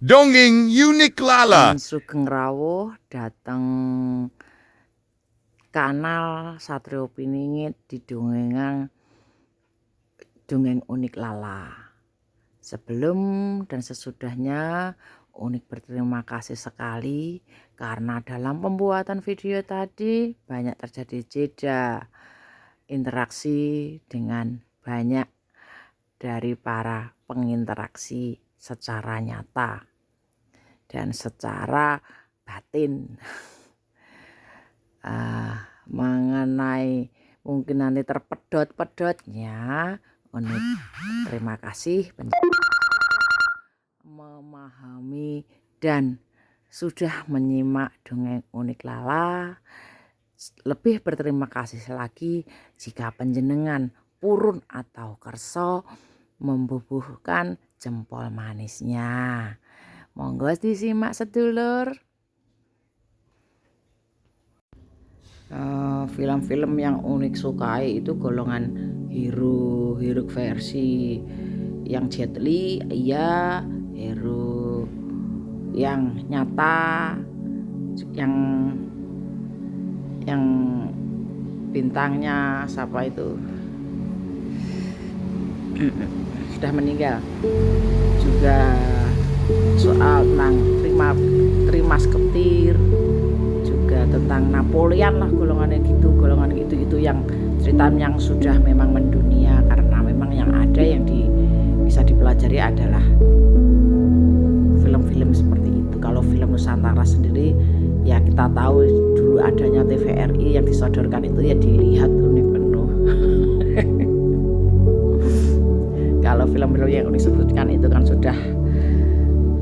Dongeng Unik Lala. Sugeng rawuh dateng kanal Satrio Piningit di dongeng Unik Lala. Sebelum dan sesudahnya Unik berterima kasih sekali karena dalam pembuatan video tadi banyak terjadi jeda interaksi dengan banyak dari para penginteraksi secara nyata dan secara batin. Mengenai mungkin nanti terpedot-pedotnya, Unik terima kasih memahami dan sudah menyimak dongeng Unik Lala. Lebih berterima kasih lagi jika panjenengan purun atau kerso membubuhkan jempol manisnya. Monggo disimak sedulur. Film-film yang Unik sukai itu golongan hero versi yang Jet Li, iya, hero yang nyata, yang bintangnya siapa itu sudah meninggal. Juga soal tentang Trimas Ketir, juga tentang Napoleon lah, golongan gitu yang cerita yang sudah memang mendunia, karena memang yang ada yang bisa dipelajari adalah film-film seperti itu. Kalau film Nusantara sendiri ya kita tahu dulu adanya TVRI yang disodorkan itu ya dilihat Unik penuh. Kalau film-film yang Unik sebutkan itu kan sudah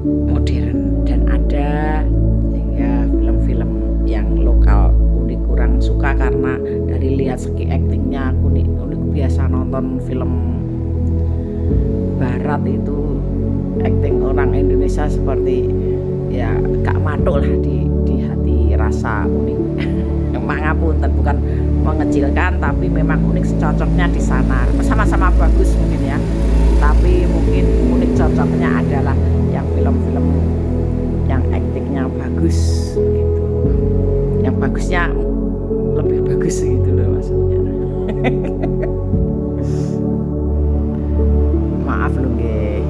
modern dan ada, sehingga film-film yang lokal Unik kurang suka karena dari lihat segi aktingnya. Unik biasa nonton film barat itu akting orang Indonesia seperti ya gak matuk lah di hati rasa Unik. Mangapunten, bukan mengecilkan, tapi memang Unik cocoknya di sana. Sama-sama bagus mungkin ya, tapi mungkin Unik cocoknya adalah yang film-film yang aktingnya bagus gitu. Yang bagusnya lebih bagus gitu loh maksudnya. Maaf loh nggih.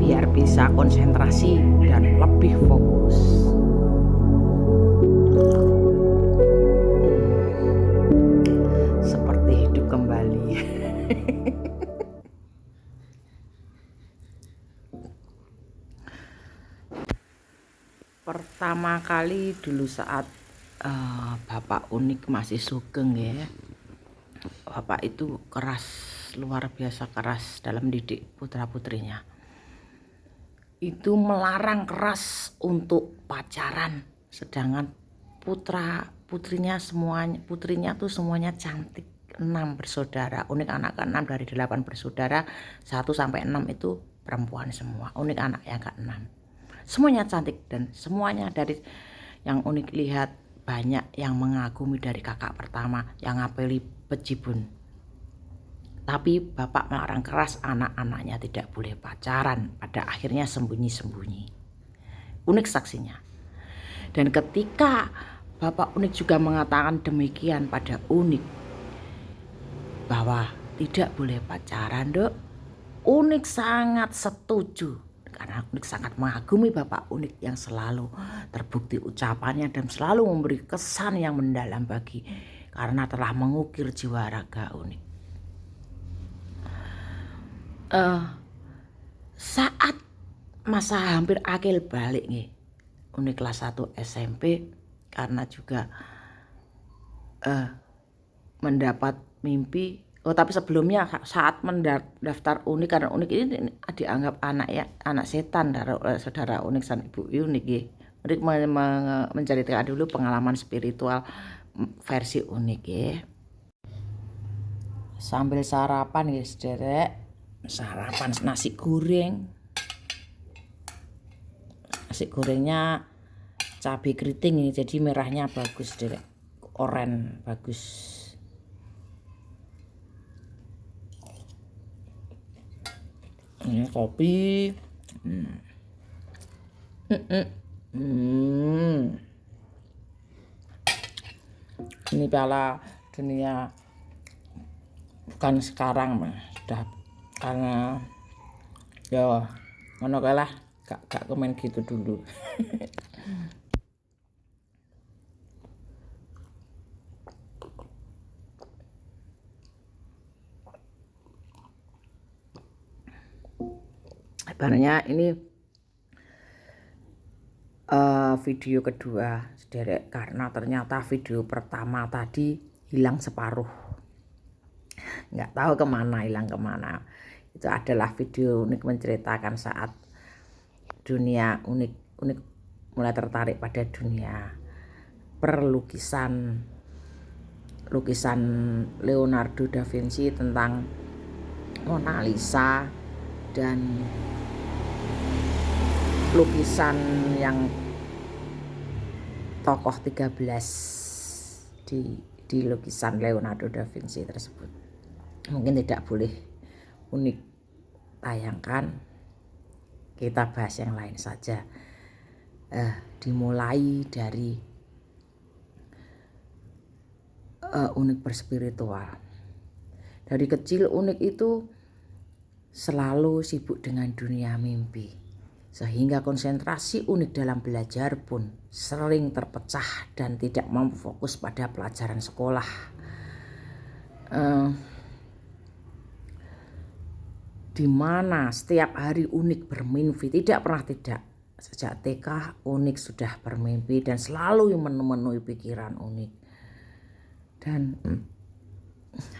Biar bisa konsentrasi dan lebih fokus. Seperti hidup kembali. Pertama kali dulu saat Bapak Unik masih sugeng ya. Bapak itu keras, luar biasa keras dalam mendidik putra-putrinya. Itu melarang keras untuk pacaran, sedangkan putrinya tuh semuanya cantik. 6 bersaudara. Unik anak ke-6 dari 8 bersaudara. 1 sampai 6 itu perempuan semua. Unik anak yang ke-6. Semuanya cantik dan semuanya dari yang Unik lihat banyak yang mengagumi dari kakak pertama yang ngapeli Bejibun. Tapi bapak melarang keras anak-anaknya tidak boleh pacaran. Pada akhirnya sembunyi-sembunyi. Unik saksinya. Dan ketika Bapak Unik juga mengatakan demikian pada Unik, bahwa tidak boleh pacaran, Dok, Unik sangat setuju. Karena Unik sangat mengagumi Bapak Unik yang selalu terbukti ucapannya dan selalu memberi kesan yang mendalam bagi, karena telah mengukir jiwa raga Unik. Saat masa hampir akhir balik nih, Unik kelas 1 SMP, karena juga mendapat mimpi. Tapi sebelumnya saat mendaftar Unik, karena Unik ini dianggap anak setan saudara Unik dan Ibu Unik ya. Unik menceritakan dulu pengalaman spiritual versi Unik ya. Sambil sarapan ya sederek, sarapan nasi goreng. Nasi gorengnya cabai keriting ini, jadi merahnya bagus sederek. oren bagus. Ini kopi. Ini Piala Dunia bukan sekarang mah, sudah karena ya ngono kae lah, gak komen gitu dulu. Sebenarnya ini video kedua sederek, karena ternyata video pertama tadi hilang separuh, nggak tahu hilang kemana. Itu adalah video Unik menceritakan saat dunia Unik mulai tertarik pada dunia perlukisan, lukisan Leonardo da Vinci tentang Mona Lisa dan lukisan yang tokoh 13 di lukisan Leonardo da Vinci tersebut. Mungkin tidak boleh Unik tayangkan, kita bahas yang lain saja. Dimulai dari Unik berspiritual. Dari kecil Unik itu selalu sibuk dengan dunia mimpi, sehingga konsentrasi Unik dalam belajar pun sering terpecah dan tidak mampu fokus pada pelajaran sekolah. Di mana setiap hari Unik bermimpi, tidak pernah tidak. Sejak TK Unik sudah bermimpi dan selalu memenuhi pikiran Unik. Dan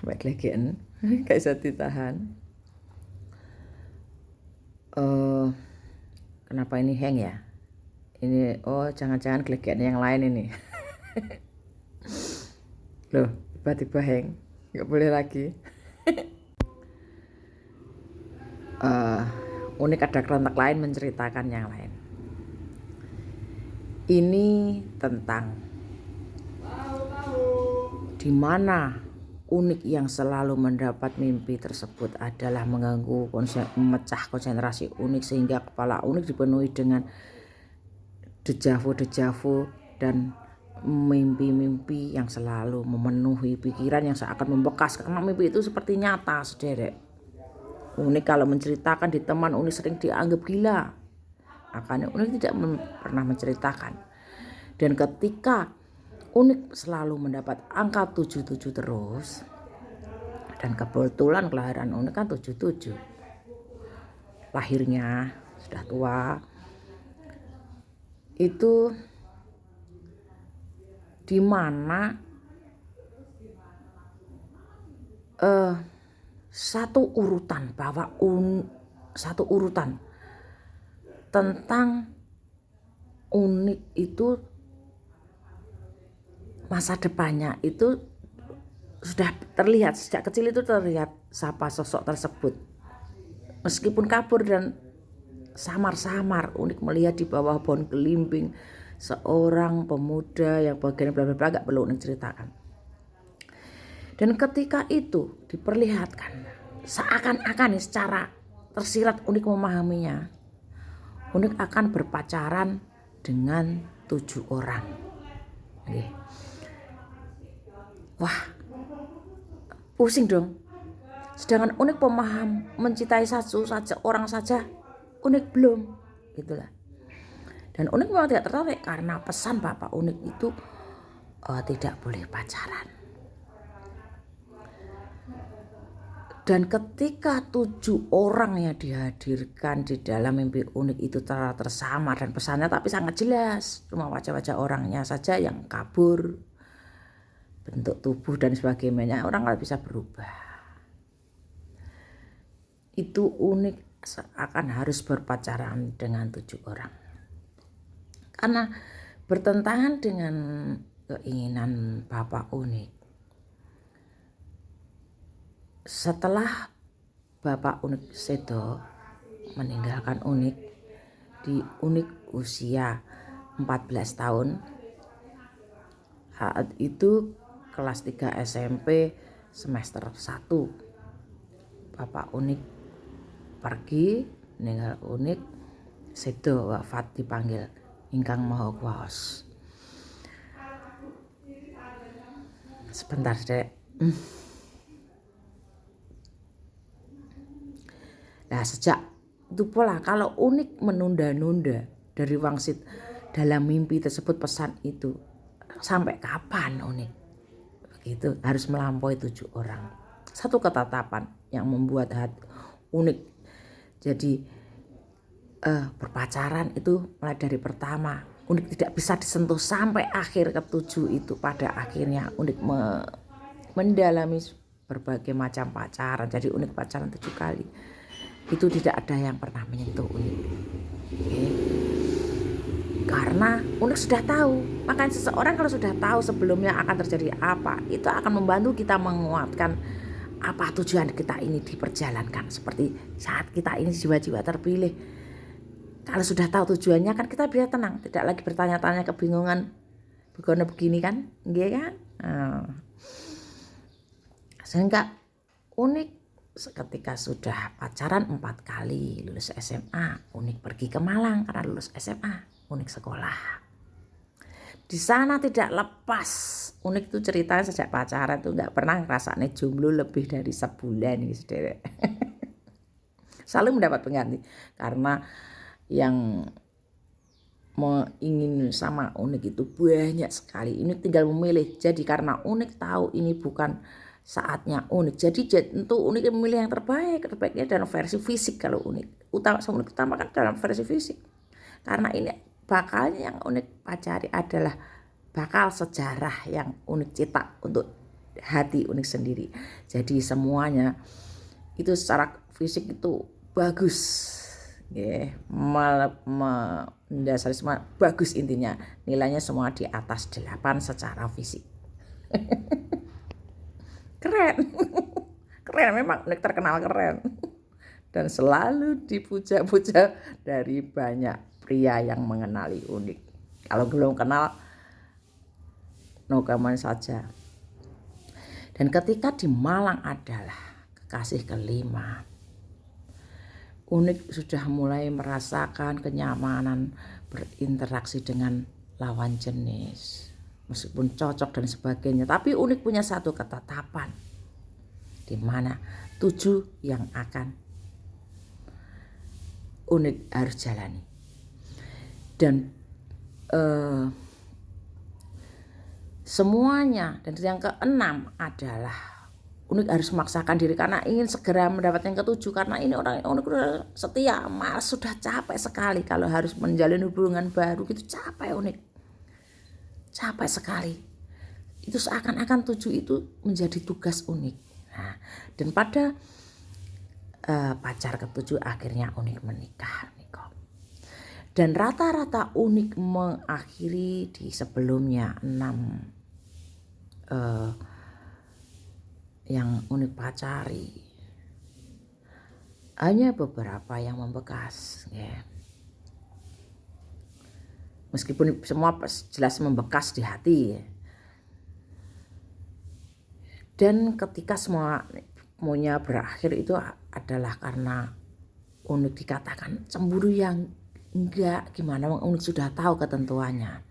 baik lagi gak bisa ditahan. Kenapa ini hang ya? Ini jangan-jangan gelegean yang lain ini. Loh, tiba-tiba hang, nggak boleh lagi. Unik ada kerentak lain menceritakan yang lain. Ini tentang di mana Unik yang selalu mendapat mimpi tersebut adalah mengganggu memecah konsentrasi Unik, sehingga kepala Unik dipenuhi dengan dejavu dan mimpi-mimpi yang selalu memenuhi pikiran yang seakan membekas, karena mimpi itu seperti nyata sederek. Unik kalau menceritakan di teman Unik sering dianggap gila, makanya Unik tidak pernah menceritakan. Dan ketika Unik selalu mendapat angka 77 terus, dan kebetulan kelahiran Unik kan 77, lahirnya sudah tua, itu di mana satu urutan tentang Unik itu masa depannya itu sudah terlihat sejak kecil, itu terlihat siapa sosok tersebut. Meskipun kabur dan samar-samar, Unik melihat di bawah pohon belimbing seorang pemuda yang bagian bla bla bla, gak perlu Unik ceritakan. Dan ketika itu diperlihatkan, seakan-akan secara tersirat Unik memahaminya, Unik akan berpacaran dengan 7 orang. Wah, pusing dong. Sedangkan Unik pemaham mencintai satu saja orang saja, Unik belum, gitulah. Dan Unik memang tidak tertarik karena pesan Bapak Unik itu tidak boleh pacaran. Dan ketika 7 orang yang dihadirkan di dalam mimpi Unik itu tersamar dan pesannya tapi sangat jelas, cuma wajah-wajah orangnya saja yang kabur, bentuk tubuh dan sebagainya orang nggak bisa berubah. Itu Unik akan harus berpacaran dengan 7 orang karena bertentangan dengan keinginan Bapak Unik. Setelah Bapak Unik sedo meninggalkan Unik di Unik usia 14 tahun, Saat itu kelas 3 SMP semester 1. Bapak Unik pergi, ninggal Unik sedo wafat dipanggil ingkang maha kuwaos. Sebentar, Dek. Nah, sejak itu pula kalau Unik menunda-nunda dari wangsit dalam mimpi tersebut, pesan itu sampai kapan Unik? Begitu, harus melampaui 7 orang. Satu ketetapan yang membuat hati Unik jadi berpacaran itu mulai dari pertama. Unik tidak bisa disentuh sampai akhir ke-7 itu. Pada akhirnya Unik mendalami berbagai macam pacaran. Jadi Unik pacaran 7 kali. Itu tidak ada yang pernah menyentuh Unik. Okay. Karena Unik sudah tahu. Makanya seseorang kalau sudah tahu sebelumnya akan terjadi apa, itu akan membantu kita menguatkan apa tujuan kita ini diperjalankan. Seperti saat kita ini jiwa-jiwa terpilih, kalau sudah tahu tujuannya kan kita bisa tenang, tidak lagi bertanya-tanya kebingungan begini kan, iya kan? Sehingga Unik ketika sudah pacaran 4 kali, lulus SMA, Unik pergi ke Malang karena lulus SMA, Unik sekolah. Di sana tidak lepas. Unik tuh ceritanya sejak pacaran tuh nggak pernah ngerasain jomblo lebih dari sebulan gitu, Saudara. Selalu mendapat pengganti karena yang ingin sama Unik itu banyak sekali. Unik tinggal memilih. Jadi karena Unik tahu ini bukan saatnya Unik, jadi tentu Unik memilih yang terbaiknya dalam versi fisik. Kalau Unik utamakan dalam versi fisik, karena ini bakalnya yang Unik pacari adalah bakal sejarah yang Unik cetak untuk hati Unik sendiri. Jadi semuanya itu secara fisik itu bagus. Mendasari semua bagus, intinya nilainya semua di atas 8 secara fisik. Keren. Keren, memang Unik terkenal keren. Dan selalu dipuja-puja dari banyak pria yang mengenali Unik. Kalau belum kenal, no comment saja. Dan ketika di Malang adalah kekasih kelima, Unik sudah mulai merasakan kenyamanan berinteraksi dengan lawan jenis. Meskipun cocok dan sebagainya, tapi Unik punya satu ketetapan, di mana 7 yang akan Unik harus jalani. Dan semuanya, dan yang ke-6 adalah Unik harus memaksakan diri karena ingin segera mendapatkan yang ke-7. Karena ini orang Unik udah setia, malas, sudah capek sekali kalau harus menjalin hubungan baru gitu, capek Unik, capek sekali. Itu seakan-akan 7 itu menjadi tugas Unik. Nah, dan pada pacar ke-7 akhirnya Unik menikah. Dan rata-rata Unik mengakhiri di sebelumnya 6 yang Unik pacari, hanya beberapa yang membekas, ya. Meskipun semua jelas membekas di hati, ya. Dan ketika semuanya berakhir itu adalah karena Unik dikatakan cemburu yang enggak, gimana Unik sudah tahu ketentuannya.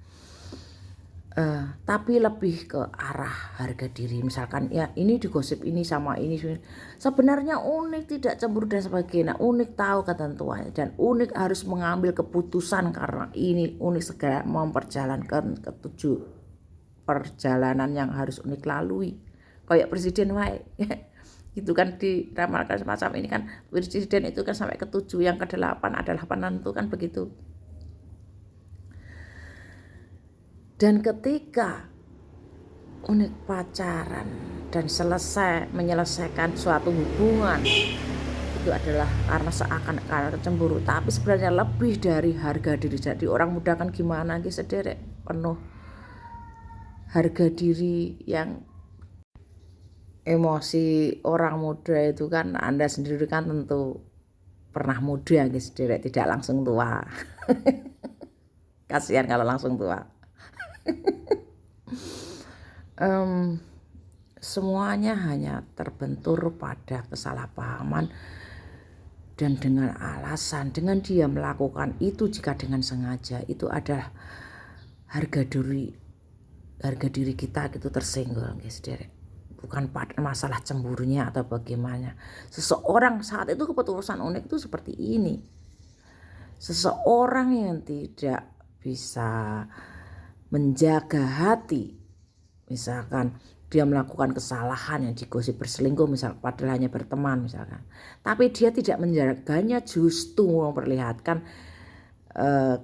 Tapi lebih ke arah harga diri. Misalkan ya ini digosip ini sama ini, sebenarnya Unik tidak cemburu dan sebagainya. Unik tahu ketentuannya dan Unik harus mengambil keputusan karena ini Unik segera memperjalankan ke-7 perjalanan yang harus Unik lalui. Kayak presiden wae. Gitu kan diramalkan semacam ini kan, presiden itu kan sampai ke-7, yang ke-8 adalah penentu kan begitu. Dan ketika Unik pacaran dan menyelesaikan suatu hubungan, itu adalah karena seakan-akan cemburu, tapi sebenarnya lebih dari harga diri. Jadi orang muda kan gimana gitu, sederek penuh harga diri yang emosi. Orang muda itu kan, Anda sendiri kan tentu pernah muda gitu, sederek, tidak langsung tua. Kasihan kalau langsung tua. Em, semuanya hanya terbentur pada kesalahpahaman dan dengan alasan dengan dia melakukan itu jika dengan sengaja itu adalah harga diri kita gitu tersinggung guys derek. Bukan pada masalah cemburunya atau bagaimana. Seseorang saat itu keputusan Unik itu seperti ini. Seseorang yang tidak bisa menjaga hati, misalkan dia melakukan kesalahan yang digosip berselingkuh misal padahal hanya berteman misalkan, tapi dia tidak menjaganya justru memperlihatkan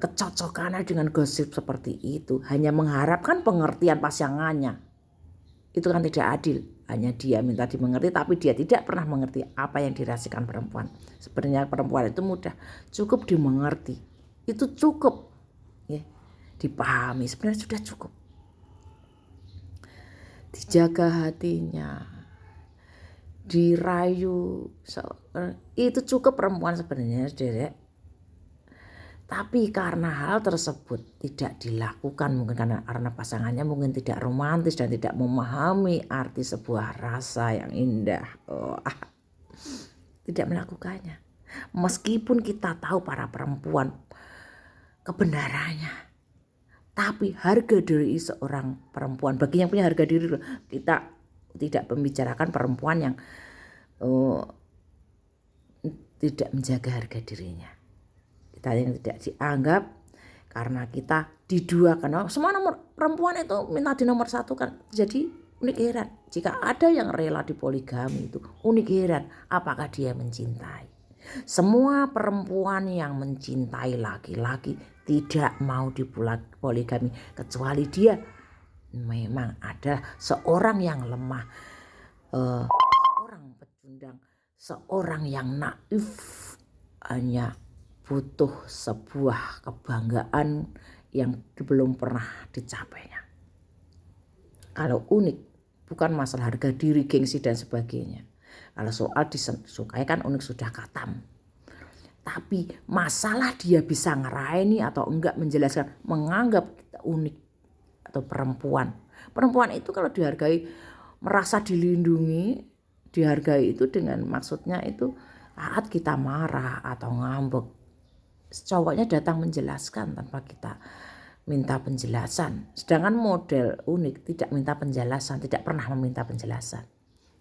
kecocokannya dengan gosip seperti itu, hanya mengharapkan pengertian pasangannya. Itu kan tidak adil. Hanya dia minta dimengerti tapi dia tidak pernah mengerti apa yang dirasakan perempuan. Sebenarnya perempuan itu mudah, cukup dimengerti. Itu cukup ya, dipahami, sebenarnya sudah cukup. Dijaga hatinya, dirayu, itu cukup perempuan sebenarnya derek. Tapi karena hal tersebut tidak dilakukan mungkin karena pasangannya mungkin tidak romantis dan tidak memahami arti sebuah rasa yang indah, tidak melakukannya. Meskipun kita tahu para perempuan kebenarannya, tapi harga diri seorang perempuan, bagi yang punya harga diri, kita tidak membicarakan perempuan yang tidak menjaga harga dirinya. Kita yang tidak dianggap karena kita diduakan. Semua nomor perempuan itu minta di nomor satu kan. Jadi Unik heran jika ada yang rela dipoligami itu. Unik heran apakah dia mencintai. Semua perempuan yang mencintai laki-laki tidak mau dipoligami kecuali dia memang ada seorang yang lemah, seorang pecundang, seorang yang naif, hanya butuh sebuah kebanggaan yang belum pernah dicapainya. Kalau Unik bukan masalah harga diri, gengsi dan sebagainya. Kalau soal disukai kan Unik sudah katam. Tapi masalah dia bisa ngeraini atau enggak menjelaskan, menganggap kita unik atau perempuan. Perempuan itu kalau dihargai, merasa dilindungi, dihargai itu dengan maksudnya itu saat kita marah atau ngambek, cowoknya datang menjelaskan tanpa kita minta penjelasan. Sedangkan model Unik tidak minta penjelasan, tidak pernah meminta penjelasan.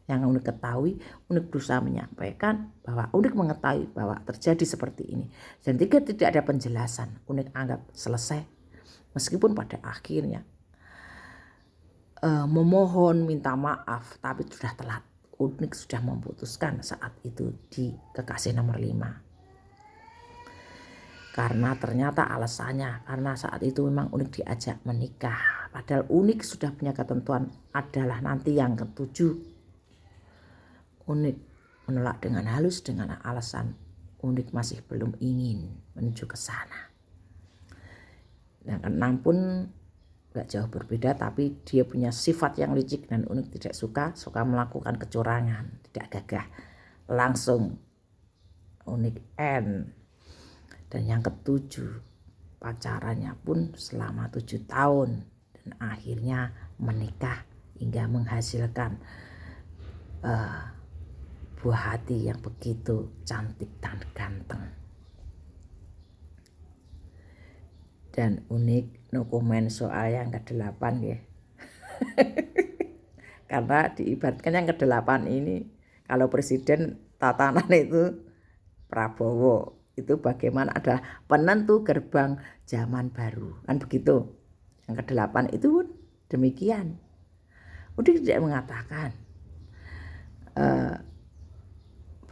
Yang Unik ketahui, Unik berusaha menyampaikan bahwa Unik mengetahui bahwa terjadi seperti ini. Dan tidak ada penjelasan, Unik anggap selesai. Meskipun pada akhirnya memohon minta maaf, tapi sudah telat. Unik sudah memutuskan saat itu di kekasih nomor 5. Karena ternyata alasannya karena saat itu memang Unik diajak menikah. Padahal Unik sudah punya ketentuan adalah nanti yang ke-7. Unik menolak dengan halus dengan alasan Unik masih belum ingin menuju ke sana. Yang ke-6 pun gak jauh berbeda, tapi dia punya sifat yang licik dan Unik tidak suka melakukan kecurangan, tidak gagah. Langsung Unik end. Dan yang ke-7 pacarannya pun selama 7 tahun dan akhirnya menikah hingga menghasilkan buah hati yang begitu cantik dan ganteng. Dan Unik no comment soal yang ke-8 ya. Karena diibaratkan yang ke-8 ini kalau presiden tatanan itu Prabowo. Itu bagaimana adalah penentu gerbang zaman baru kan begitu. Yang ke-8 itu pun demikian. Unik tidak mengatakan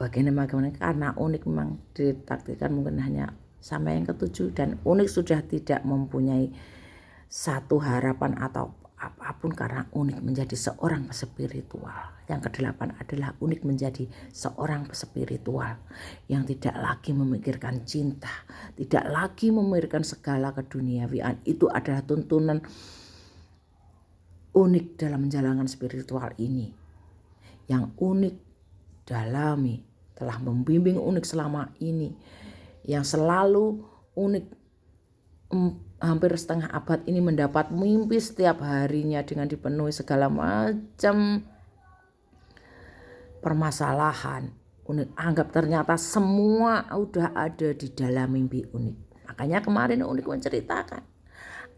bagaimana karena Unik memang ditakdirkan mungkin hanya sampai yang ke-7 dan Unik sudah tidak mempunyai satu harapan atau apapun karena Unik menjadi seorang spiritual. Yang ke-8 adalah Unik menjadi seorang spiritual yang tidak lagi memikirkan cinta, tidak lagi memikirkan segala keduniawian. Itu adalah tuntunan Unik dalam menjalankan spiritual ini. Yang Unik dalami telah membimbing Unik selama ini, yang selalu Unik hampir setengah abad ini mendapat mimpi setiap harinya dengan dipenuhi segala macam permasalahan. Unik anggap ternyata semua udah ada di dalam mimpi Unik. Makanya kemarin Unik menceritakan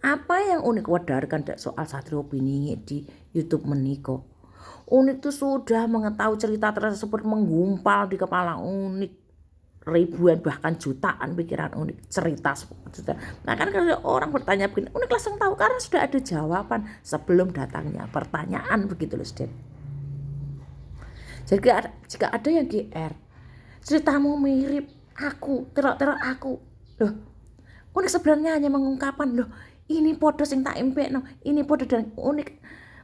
apa yang Unik wadarkan soal Satrio Piningit di YouTube meniko. Unik tuh sudah mengetahui cerita tersebut menggumpal di kepala Unik. Ribuan bahkan jutaan pikiran Unik cerita seperti itu. Nah kan kalau orang bertanya begini, Unik langsung tahu karena sudah ada jawaban sebelum datangnya pertanyaan, begitu loh Sden. Jadi jika ada yang GR, ceritamu mirip aku, terok aku, loh Unik sebenarnya hanya mengungkapkan, loh ini podo sing tak impekno, ini podo, dan Unik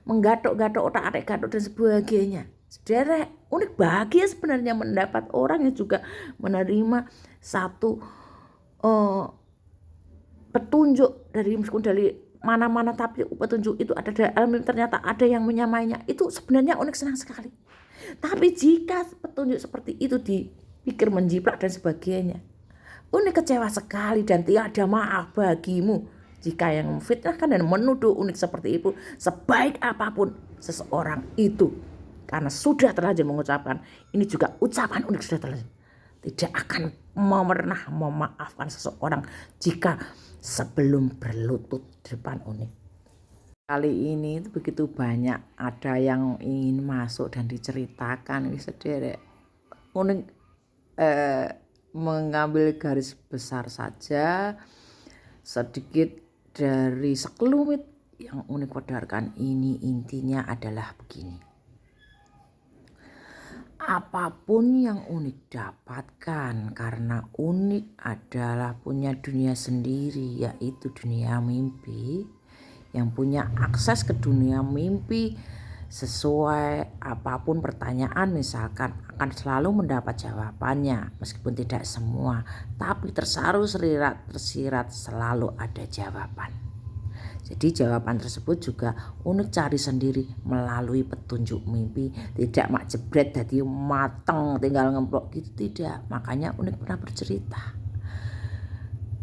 menggatok-gatok otak-atik gatok dan sebagainya. Saudara, Unik bahagia sebenarnya mendapat orang yang juga menerima satu petunjuk dari meskipun dari mana-mana, tapi petunjuk itu ada dalam ternyata ada yang menyamainya. Itu sebenarnya Unik senang sekali. Tapi jika petunjuk seperti itu dipikir menjiplak dan sebagainya, Unik kecewa sekali dan tiada maaf bagimu jika yang memfitnahkan dan menuduh Unik seperti itu, sebaik apapun seseorang itu. Karena sudah terlanjur mengucapkan, ini juga ucapan Unik sudah terlanjur. Tidak akan pernah memaafkan seseorang jika sebelum berlutut di depan Unik. Kali ini itu begitu banyak ada yang ingin masuk dan diceritakan. Sederek Unik mengambil garis besar saja sedikit dari sekelumit yang Unik wadarkan ini. Intinya adalah begini. Apapun yang Unik dapatkan karena Unik adalah punya dunia sendiri, yaitu dunia mimpi, yang punya akses ke dunia mimpi sesuai apapun pertanyaan misalkan akan selalu mendapat jawabannya, meskipun tidak semua, tapi tersirat selalu ada jawaban. Jadi jawaban tersebut juga Unik cari sendiri melalui petunjuk mimpi, tidak mak jebret jadi mateng tinggal ngemplok gitu, tidak. Makanya Unik pernah bercerita,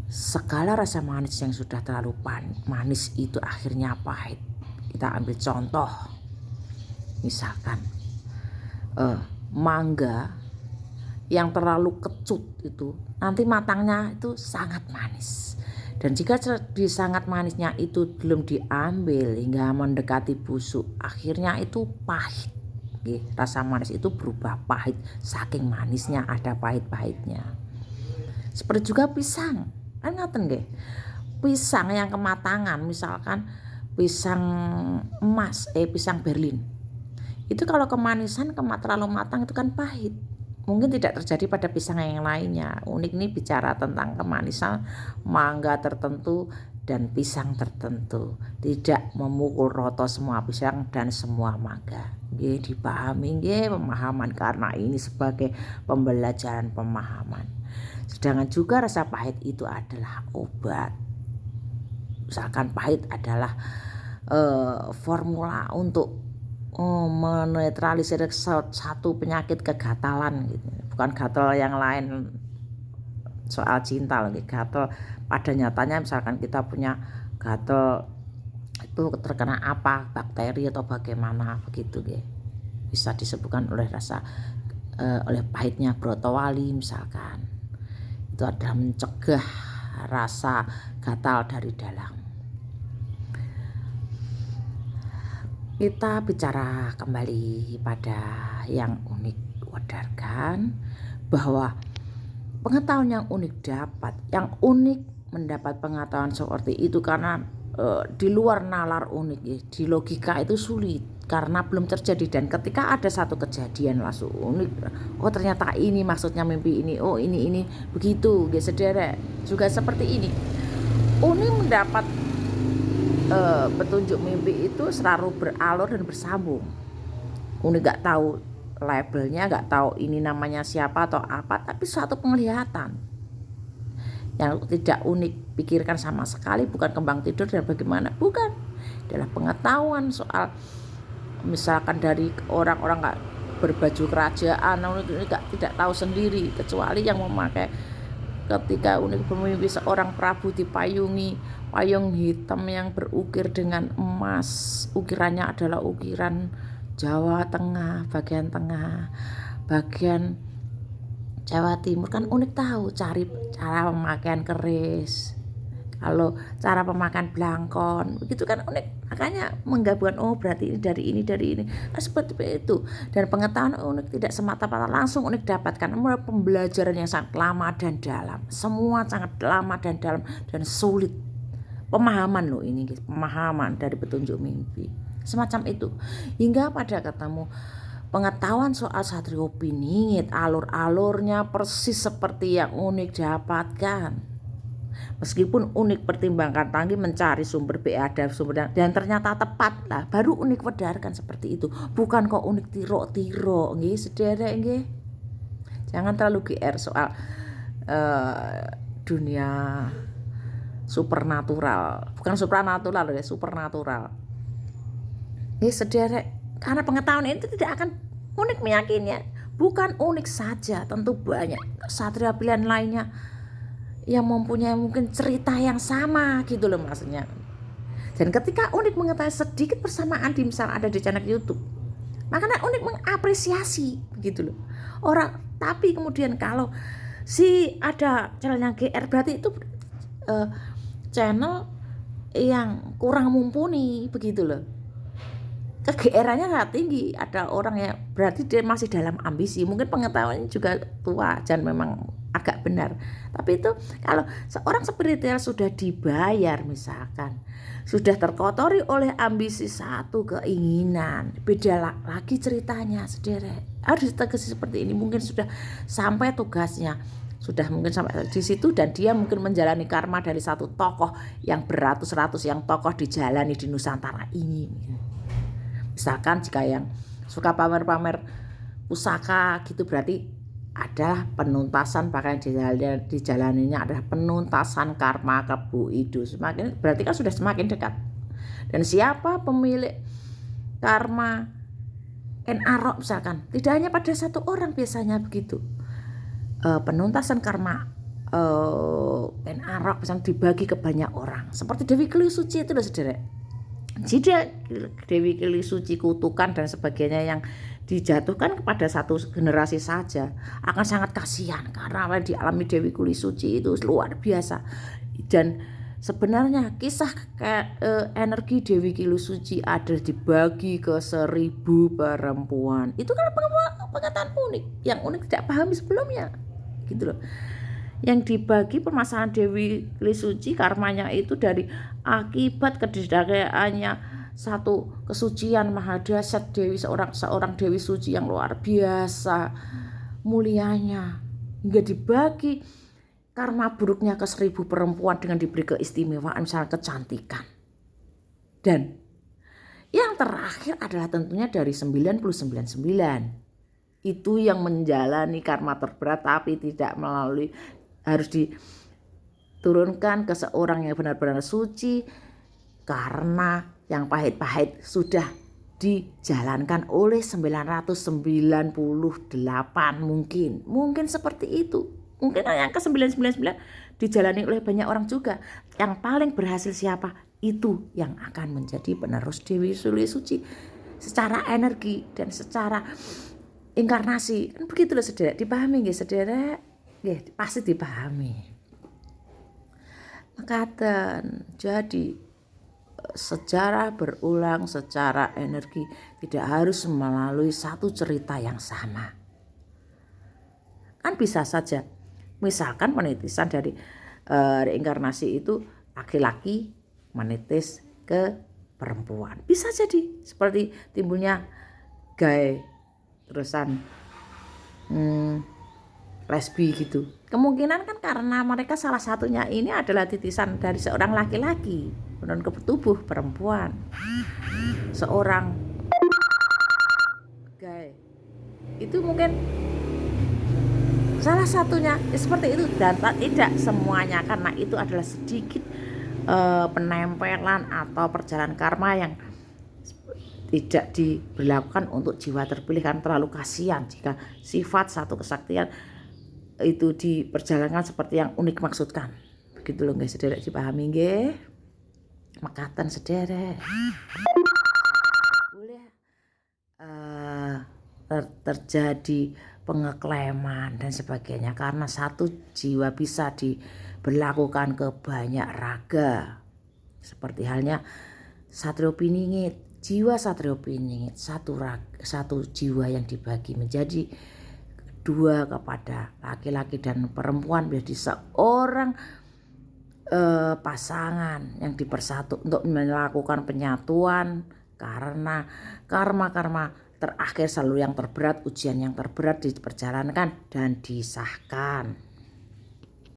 segala rasa manis yang sudah terlalu manis itu akhirnya pahit. Kita ambil contoh, misalkan mangga yang terlalu kecut itu nanti matangnya itu sangat manis. Dan jika sangat manisnya itu belum diambil hingga mendekati busuk, akhirnya itu pahit. Rasa manis itu berubah pahit, saking manisnya ada pahit-pahitnya. Seperti juga pisang, kan ngaten nggih. Pisang yang kematangan, misalkan pisang emas, pisang Berlin. Itu kalau kemanisan terlalu matang itu kan pahit. Mungkin tidak terjadi pada pisang yang lainnya. Unik ini bicara tentang kemanisan mangga tertentu dan pisang tertentu. Tidak memukul rata semua pisang dan semua mangga. Dipahami pemahaman, karena ini sebagai pembelajaran pemahaman. Sedangkan juga rasa pahit itu adalah obat. Misalkan pahit adalah formula untuk menetralisir satu penyakit kegatalan gitu. Bukan gatal yang lain soal cinta lagi, gatal pada nyatanya misalkan kita punya gatal itu terkena apa, bakteri atau bagaimana begitu ya. Bisa disebutkan oleh oleh pahitnya brotowali misalkan. Itu adalah mencegah rasa gatal dari dalam. Kita bicara kembali pada yang Unik wadarkan, bahwa pengetahuan yang Unik dapat, yang Unik mendapat pengetahuan seperti itu karena di luar nalar Unik, di logika itu sulit karena belum terjadi. Dan ketika ada satu kejadian langsung Unik, oh ternyata ini maksudnya mimpi ini, oh ini begitu, saudara. Juga seperti ini, Unik mendapat petunjuk mimpi itu selalu beralur dan bersambung. Unik gak tahu labelnya, gak tahu ini namanya siapa atau apa, tapi suatu penglihatan yang tidak Unik pikirkan sama sekali, bukan kembang tidur dan bagaimana, bukan, adalah pengetahuan soal misalkan dari orang-orang gak berbaju kerajaan. Unik tidak tahu sendiri, kecuali yang memakai ketika Unik bermimpi seorang prabu dipayungi payung hitam yang berukir dengan emas. Ukirannya adalah ukiran Jawa Tengah, bagian tengah, bagian Jawa Timur. Kan unik tahu cari cara pemakaian keris, kalau cara pemakaian blangkon, begitu kan unik. Makanya menggabungkan, oh berarti ini dari ini, nah, seperti itu. Dan pengetahuan unik tidak semata-mata langsung unik dapatkan, melalui pembelajaran yang sangat lama dan dalam. Semua sangat lama dan dalam dan sulit. Pemahaman loh ini, pemahaman dari petunjuk mimpi. Semacam itu. Hingga pada ketemu pengetahuan soal Satrio Piningit, alur-alurnya persis seperti yang unik dapatkan. Meskipun unik pertimbangkan tanggi mencari sumber beada sumber dan ternyata tepat lah, baru unik wedarkan seperti itu. Bukan kok unik tiro-tiro nggih sederek nggih. Jangan terlalu GR soal dunia supernatural. Bukan supranatural ya, supernatural. Nggih sederek, karena pengetahuan itu tidak akan unik meyakininya. Bukan unik saja, tentu banyak satria pilihan lainnya yang mempunyai mungkin cerita yang sama gitu loh maksudnya. Dan ketika unik mengetahui sedikit persamaan di misal ada di channel YouTube, makanya unik mengapresiasi gitu loh orang. Tapi kemudian kalau si ada channelnya GR, berarti itu channel yang kurang mumpuni begitu loh. Kegeerannya sangat tinggi. Ada orang yang berarti dia masih dalam ambisi, mungkin pengetahuannya juga tua dan memang agak benar. Tapi itu kalau seorang spiritual sudah dibayar misalkan, sudah terkotori oleh ambisi satu keinginan, beda lagi ceritanya sederek. Harus ditegaskan seperti ini, mungkin sudah sampai tugasnya, sudah mungkin sampai di situ, dan dia mungkin menjalani karma dari satu tokoh yang beratus-ratus yang tokoh dijalani di Nusantara ini. Misalkan jika yang suka pamer-pamer pusaka gitu, berarti adalah penuntasan, bahkan dijalaninya adalah penuntasan karma ke Bu Idu. Semakin berarti kan sudah semakin dekat. Dan siapa pemilik karma Enarok misalkan, tidak hanya pada satu orang biasanya begitu. Penuntasan karma Enarok misalnya dibagi ke banyak orang. Seperti Dewi Keli Suci itu loh sederek. Jika Dewi Keli Suci, kutukan dan sebagainya yang dijatuhkan kepada satu generasi saja akan sangat kasihan, karena apa yang dialami Dewi Keli Suci itu luar biasa. Dan sebenarnya kisah energi Dewi Keli Suci ada dibagi ke 1000 perempuan. Itu kan pengetahuan unik yang unik tidak pahami sebelumnya gitu loh. Yang dibagi permasalahan Dewi Keli Suci karmanya itu dari akibat kedidakdayaannya satu kesucian mahadasyat Dewi, seorang Dewi Suci yang luar biasa mulianya, hingga dibagi karma buruknya ke 1000 perempuan dengan diberi keistimewaan misalnya kecantikan. Dan yang terakhir adalah tentunya dari 999 itu yang menjalani karma terberat, tapi tidak melalui, harus diturunkan ke seorang yang benar-benar suci, karena yang pahit-pahit sudah dijalankan oleh 998 mungkin seperti itu. Mungkin yang ke 999 dijalani oleh banyak orang juga. Yang paling berhasil siapa? Itu yang akan menjadi penerus Dewi Keli Suci secara energi dan secara inkarnasi. Kan begitu loh sederek, dipahami nggih sederek? Nggih, pasti dipahami. Makaten, jadi sejarah berulang secara energi, tidak harus melalui satu cerita yang sama. Kan bisa saja, misalkan penitisan dari reinkarnasi itu laki-laki menitis ke perempuan, bisa jadi seperti timbulnya gay terusan lesbi gitu. Kemungkinan kan karena mereka salah satunya ini adalah titisan dari seorang laki-laki menurun ke tubuh perempuan, seorang gay itu mungkin salah satunya seperti itu. Dan tidak semuanya, karena itu adalah sedikit penempelan atau perjalanan karma yang tidak diberlakukan untuk jiwa terpilih, kan terlalu kasihan jika sifat satu kesaktian itu diperjalankan seperti yang unik maksudkan. Begitu loh guys, sederek dipahami nggih. mekaten sederek boleh terjadi pengeklaman dan sebagainya, karena satu jiwa bisa diberlakukan ke banyak raga. Seperti halnya Satrio Piningit, jiwa Satrio Piningit satu jiwa yang dibagi menjadi dua kepada laki-laki dan perempuan menjadi seorang pasangan yang dipersatu untuk melakukan penyatuan, karena karma terakhir selalu yang terberat, ujian yang terberat diperjalankan dan disahkan.